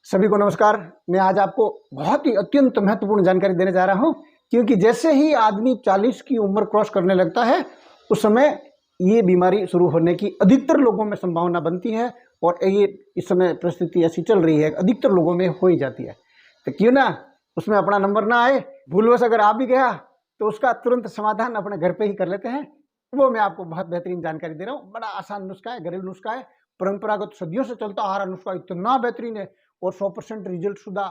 सभी को नमस्कार। मैं आज आपको बहुत ही अत्यंत महत्वपूर्ण जानकारी देने जा रहा हूं, क्योंकि जैसे ही आदमी 40 की उम्र क्रॉस करने लगता है उस समय ये बीमारी शुरू होने की अधिकतर लोगों में संभावना बनती है। और ये इस समय परिस्थिति ऐसी चल रही है, अधिकतर लोगों में हो ही जाती है। तो क्यों ना उसमें अपना नंबर ना आए, भूलवश अगर आ भी गया तो उसका तुरंत समाधान अपने घर पे ही कर लेते हैं। वो मैं आपको बहुत बेहतरीन जानकारी दे रहा हूँ। बड़ा आसान नुस्खा है, घरेलू नुस्खा है, परंपरागत सदियों से चलता आ रहा नुस्खा इतना बेहतरीन है और 100% रिजल्ट शुदा।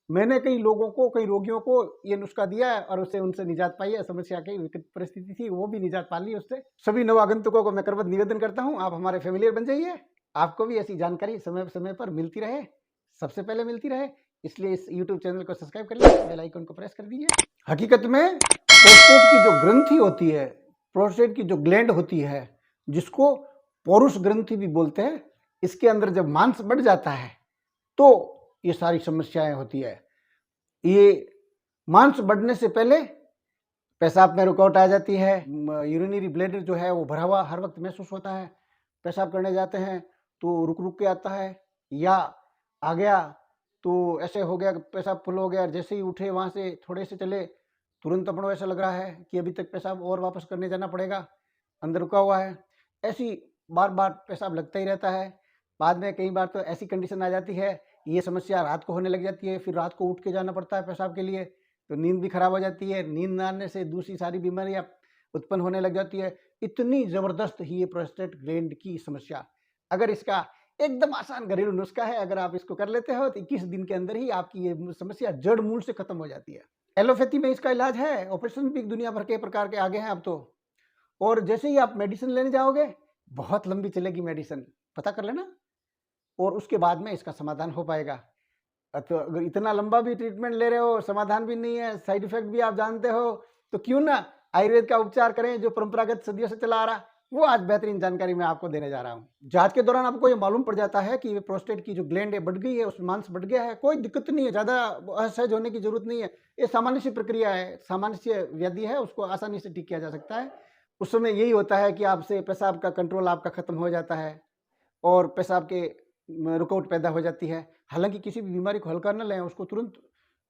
मैंने कई लोगों को, कई रोगियों को ये नुस्खा दिया है और उससे उनसे निजात पाई है। समस्या की विकट परिस्थिति थी, वो भी निजात पा ली उससे। सभी नवागंतुकों को मैं करबद्ध निवेदन करता हूँ, आप हमारे फेमिलियर बन जाइए। आपको भी ऐसी जानकारी समय समय पर मिलती रहे, सबसे पहले मिलती रहे, इसलिए इस यूट्यूब चैनल को सब्सक्राइब कर लीजिए, बेल आइकन को प्रेस कर दीजिए। हकीकत में प्रोस्टेट की जो ग्रंथि होती है, प्रोस्टेट की जो ग्लैंड होती है, जिसको पौरुष ग्रंथि भी बोलते हैं, इसके अंदर जब मांस बढ़ जाता है तो ये सारी समस्याएं होती है। ये मांस बढ़ने से पहले पेशाब में रुकावट आ जाती है, यूरिनरी ब्लैडर जो है वो भरा हुआ हर वक्त महसूस होता है। पेशाब करने जाते हैं तो रुक रुक के आता है, या आ गया तो ऐसे हो गया, पेशाब फुल हो गया, जैसे ही उठे वहां से थोड़े से चले तुरंत अपनों ऐसा लग रहा है कि अभी तक पेशाब और वापस करने जाना पड़ेगा, अंदर रुका हुआ है। ऐसी बार बार पेशाब लगता ही रहता है। बाद में कई बार तो ऐसी कंडीशन आ जाती है, ये समस्या रात को होने लग जाती है, फिर रात को उठ के जाना पड़ता है पेशाब के लिए, तो नींद भी खराब हो जाती है। नींद न आने से दूसरी सारी बीमारियां उत्पन्न होने लग जाती है। इतनी जबरदस्त ही ये प्रोस्टेट ग्लैंड की समस्या। अगर इसका एकदम आसान घरेलू नुस्खा है, अगर आप इसको कर लेते हो तो 21 दिन के अंदर ही आपकी ये समस्या जड़ मूल से खत्म हो जाती है। एलोपैथी में इसका इलाज है, ऑपरेशन भी दुनिया भर के प्रकार के आगे हैं अब तो। और जैसे ही आप मेडिसिन लेने जाओगे, बहुत लंबी चलेगी मेडिसिन, पता कर लेना, और उसके बाद में इसका समाधान हो पाएगा। तो अगर इतना लंबा भी ट्रीटमेंट ले रहे हो, समाधान भी नहीं है, साइड इफेक्ट भी आप जानते हो, तो क्यों ना आयुर्वेद का उपचार करें जो परंपरागत सदियों से चला आ रहा। वो आज बेहतरीन जानकारी मैं आपको देने जा रहा हूँ। जांच के दौरान आपको ये मालूम पड़ जाता है कि प्रोस्टेट की जो ग्लैंड है बढ़ गई है, उसमें मांस बढ़ गया है। कोई दिक्कत नहीं है, ज़्यादा असहज होने की जरूरत नहीं है। ये सामान्य सी प्रक्रिया है, सामान्य सी व्याधि है, उसको आसानी से ठीक किया जा सकता है। उस समय यही होता है कि आपसे पेशाब का कंट्रोल आपका खत्म हो जाता है और पेशाब के रुकावट पैदा हो जाती है। हालांकि किसी भी बीमारी को हल्का न लें, उसको तुरंत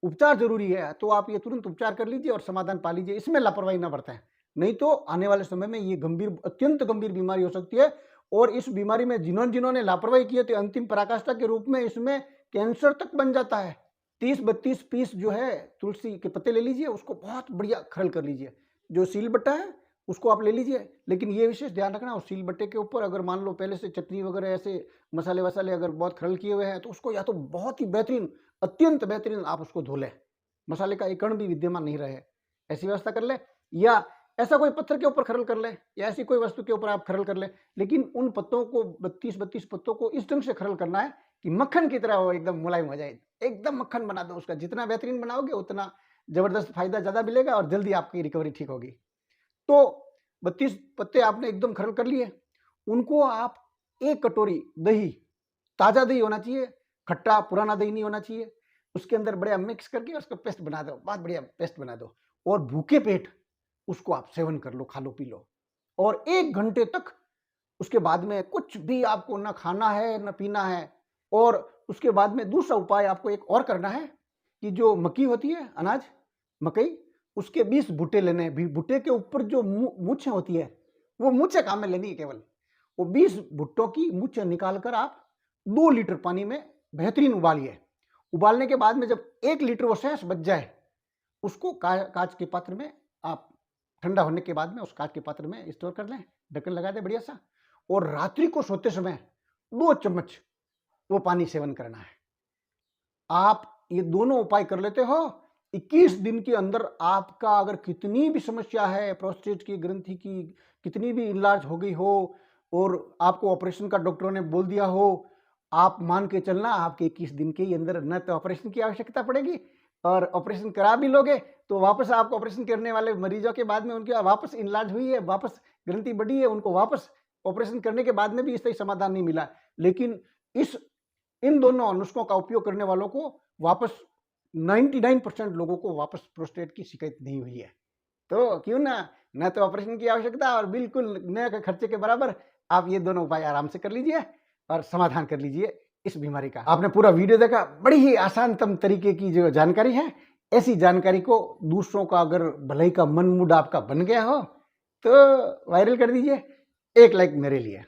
उपचार जरूरी है, तो आप ये तुरंत उपचार कर लीजिए और समाधान पा लीजिए। इसमें लापरवाही ना बरतें, नहीं तो आने वाले समय में ये गंभीर, अत्यंत गंभीर बीमारी हो सकती है। और इस बीमारी में जिन्होंने लापरवाही की है तो अंतिम पराकाष्ठा के रूप में इसमें कैंसर तक बन जाता है। 30-32 पीस जो है तुलसी के पत्ते ले लीजिए, उसको बहुत बढ़िया खरल कर लीजिए। जो सील बट्टा है उसको आप ले लीजिए, लेकिन ये विशेष ध्यान रखना, उस सील बट्टे के ऊपर अगर मान लो पहले से चटनी वगैरह ऐसे मसाले वसाले अगर बहुत खरल किए हुए हैं तो उसको या तो बहुत ही बेहतरीन, अत्यंत बेहतरीन आप उसको धो लें, मसाले का एक कण भी विद्यमान नहीं रहे, ऐसी व्यवस्था कर ले। या ऐसा कोई पत्थर के ऊपर खरल कर ले, या ऐसी कोई वस्तु के ऊपर आप खरल कर ले, लेकिन उन पत्तों को 32-32 पत्तों को इस ढंग से खरल करना है कि मक्खन की तरह वो एकदम मुलायम हो जाए, एकदम मक्खन बना दो उसका। जितना बेहतरीन बनाओगे उतना जबरदस्त फायदा ज्यादा मिलेगा और जल्दी आपकी रिकवरी ठीक होगी। तो 32 पत्ते आपने एकदम खरल कर लिए, उनको आप 1 कटोरी दही, ताजा दही होना चाहिए, खट्टा पुराना दही नहीं होना चाहिए, उसके अंदर बढ़िया मिक्स करके उसका पेस्ट बना दो, बहुत बढ़िया पेस्ट बना दो, और भूखे पेट उसको आप सेवन कर लो, खा लो, पी लो। और 1 घंटे तक उसके बाद में कुछ भी आपको ना खाना है ना पीना है। और उसके बाद में दूसरा उपाय आपको एक और करना है कि जो मक्की होती है, अनाज, मकई, उसके 20 भुट्टे लेने हैं। भुट्टे के ऊपर जो मूछें होती है, वो मूछें काम में लेनी है केवल। वो 20 भुट्टों की मूछें निकालकर आप 2 लीटर पानी में बेहतरीन उबालिए। उबालने के बाद में जब 1 लीटर वो शेष बच जाए, उसको कांच के पात्र में आप, ठंडा होने के बाद में उस कांच के पात्र में स्टोर कर लें, ढक्कन लगा दें बढ़िया सा, और रात्रि को सोते समय 2 चम्मच वो पानी सेवन करना है। आप ये दोनों उपाय कर लेते हो, 21 दिन के अंदर आपका, अगर कितनी भी समस्या है, प्रोस्टेट की ग्रंथि की कितनी भी इलाज हो गई हो और आपको ऑपरेशन का डॉक्टरों ने बोल दिया हो, आप मान के चलना आपके 21 दिन के अंदर न तो ऑपरेशन की आवश्यकता पड़ेगी, और ऑपरेशन करा भी लोगे तो वापस आपको ऑपरेशन करने वाले मरीजों के बाद में उनकी वापस इलाज हुई है, वापस ग्रंथि बढ़ी है, उनको वापस ऑपरेशन करने के बाद में भी इससे समाधान नहीं मिला। लेकिन इन दोनों नुस्खों का उपयोग करने वालों को वापस 99% लोगों को वापस प्रोस्टेट की शिकायत नहीं हुई है। तो क्यों ना, न तो ऑपरेशन की आवश्यकता और बिल्कुल न खर्चे के बराबर, आप ये दोनों उपाय आराम से कर लीजिए और समाधान कर लीजिए इस बीमारी का। आपने पूरा वीडियो देखा, बड़ी ही आसानतम तरीके की जो जानकारी है। ऐसी जानकारी को दूसरों का अगर भलाई का मन मूड आपका बन गया हो तो वायरल कर दीजिए। एक लाइक मेरे लिए।